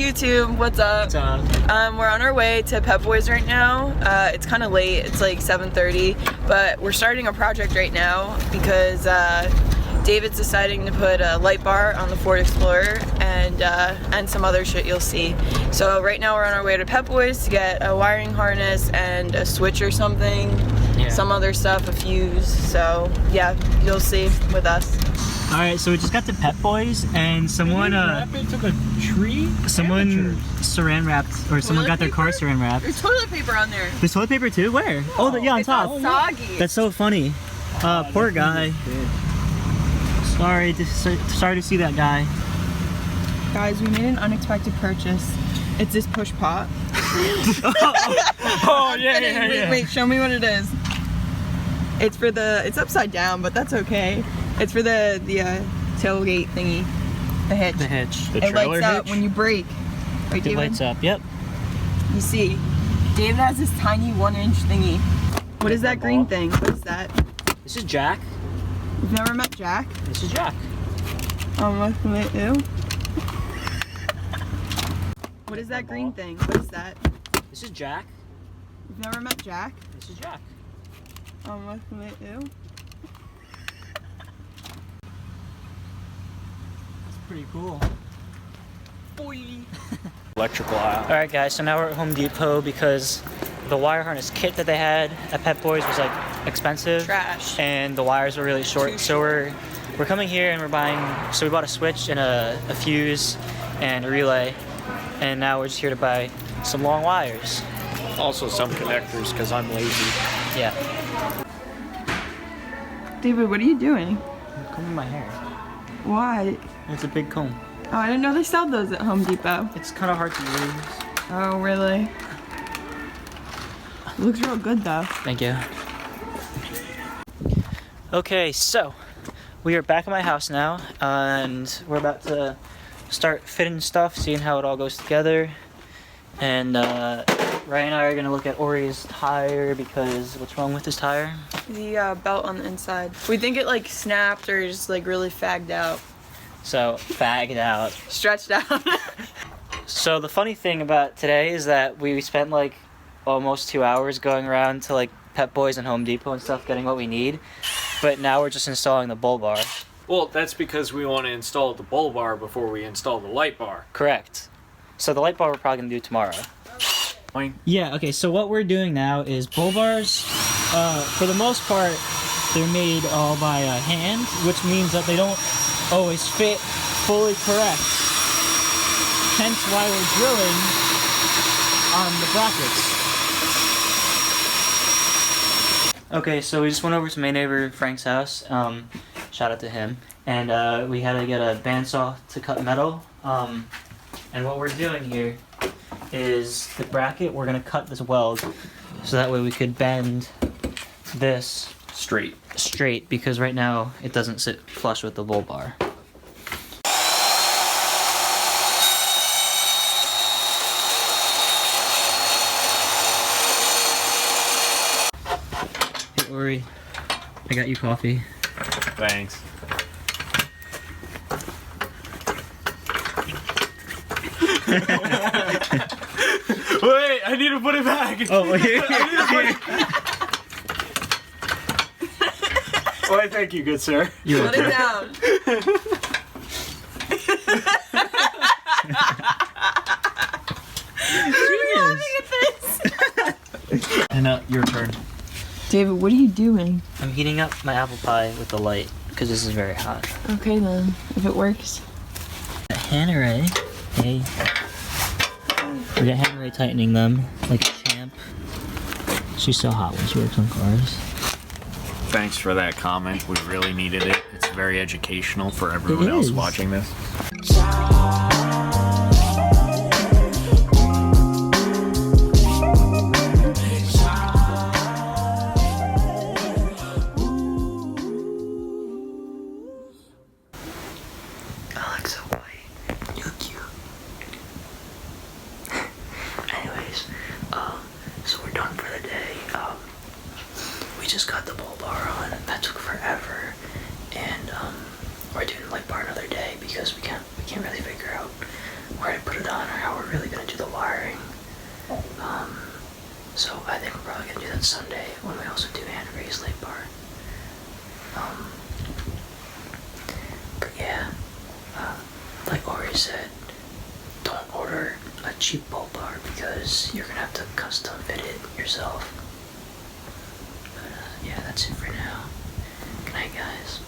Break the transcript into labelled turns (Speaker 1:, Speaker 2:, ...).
Speaker 1: YouTube, what's up?
Speaker 2: What's up?
Speaker 1: We're on our way to Pep Boys right now. It's kind of late, it's like 7:30, but we're starting a project right now because David's deciding to put a light bar on the Ford Explorer and some other shit you'll see. So right now we're on our way to Pep Boys to get a wiring harness and a switch or something, some other stuff, a fuse. So yeah, you'll see with us.
Speaker 2: All right, so we just got to Pep Boys, and someone
Speaker 3: took a tree.
Speaker 2: someone saran wrapped, or someone got their car saran wrapped.
Speaker 1: There's toilet paper on there.
Speaker 2: There's toilet paper too? Where? Oh, yeah, on
Speaker 1: It's
Speaker 2: top.
Speaker 1: all soggy.
Speaker 2: That's so funny. Poor guy. Sorry to see that guy.
Speaker 1: Guys, we made an unexpected purchase. It's this push pot.
Speaker 3: Oh yeah.
Speaker 1: Wait, show me what it is. It's for it's upside down, but that's okay. It's for the tailgate thingy, the hitch.
Speaker 2: The hitch.
Speaker 3: The
Speaker 1: It
Speaker 3: trailer
Speaker 1: lights up
Speaker 3: hitch?
Speaker 1: when you brake. Right,
Speaker 2: It
Speaker 1: David?
Speaker 2: lights up. Yep.
Speaker 1: You see, David has this tiny 1-inch thingy. What is that green thing? What is that?
Speaker 2: This is Jack.
Speaker 1: You've never met Jack?
Speaker 2: This is Jack.
Speaker 1: Ew. What is that green thing? What is that?
Speaker 2: This is Jack.
Speaker 1: You've never met Jack?
Speaker 2: This is Jack.
Speaker 1: Ew.
Speaker 2: Pretty cool.
Speaker 3: Electrical aisle.
Speaker 2: Alright guys, so now we're at Home Depot because the wire harness kit that they had at Pep Boys was like expensive.
Speaker 1: Trash.
Speaker 2: And the wires were really short. So we're coming here and we're buying, so we bought a switch and a fuse and a relay. And now we're just here to buy some long wires.
Speaker 3: Also some connectors because I'm lazy.
Speaker 2: Yeah.
Speaker 1: David, what are you doing?
Speaker 2: I'm combing my hair.
Speaker 1: Why?
Speaker 2: It's a big comb.
Speaker 1: Oh, I didn't know they sell those at Home Depot.
Speaker 2: It's kind of hard to use.
Speaker 1: Oh, really? It looks real good though.
Speaker 2: Thank you. Okay, so we are back at my house now, and we're about to start fitting stuff, seeing how it all goes together. And Ryan and I are gonna look at Ori's tire because what's wrong with his tire?
Speaker 1: The belt on the inside. We think it like snapped or just like really fagged out.
Speaker 2: So, fagged out.
Speaker 1: Stretched out.
Speaker 2: So the funny thing about today is that we spent like almost 2 hours going around to like Pep Boys and Home Depot and stuff getting what we need. But now we're just installing the bull bar.
Speaker 3: Well, that's because we want to install the bull bar before we install the light bar.
Speaker 2: Correct. So the light bar we're probably gonna do tomorrow. Yeah, okay, so what we're doing now is bull bars, for the most part, they're made all by hand, which means that they don't always fit fully correct. Hence why we're drilling on the brackets. Okay, so we just went over to my neighbor Frank's house, shout out to him, and we had to get a bandsaw to cut metal. And what we're doing here is the bracket, we're gonna cut this weld so that way we could bend this straight because right now it doesn't sit flush with the bull bar. Hey Ori, I got you coffee.
Speaker 3: Thanks. Wait, I need to put it back.
Speaker 2: Oh, here.
Speaker 3: Why, thank you, good sir.
Speaker 2: You
Speaker 1: Put it down.
Speaker 3: And your turn.
Speaker 1: David, what are you doing?
Speaker 2: I'm heating up my apple pie with the light because this is very hot.
Speaker 1: Okay then, if it works.
Speaker 2: Hannah Ray. Hey. We got Hannah Ray tightening them like a champ. She's so hot when she works on cars.
Speaker 3: Thanks for that comment. We really needed it. It's very educational for everyone else watching this.
Speaker 2: So we're done for the day. We just got the bull bar on. That took forever, and we're doing light bar another day because we can't really figure out where to put it on or how we're really gonna do the wiring. So I think we're probably gonna do that Sunday when we also do Anne Gray's late bar. But yeah, like Ori said, don't order a cheap pole bar because you're gonna have to custom fit it yourself. But yeah, that's it for now. Good night, guys.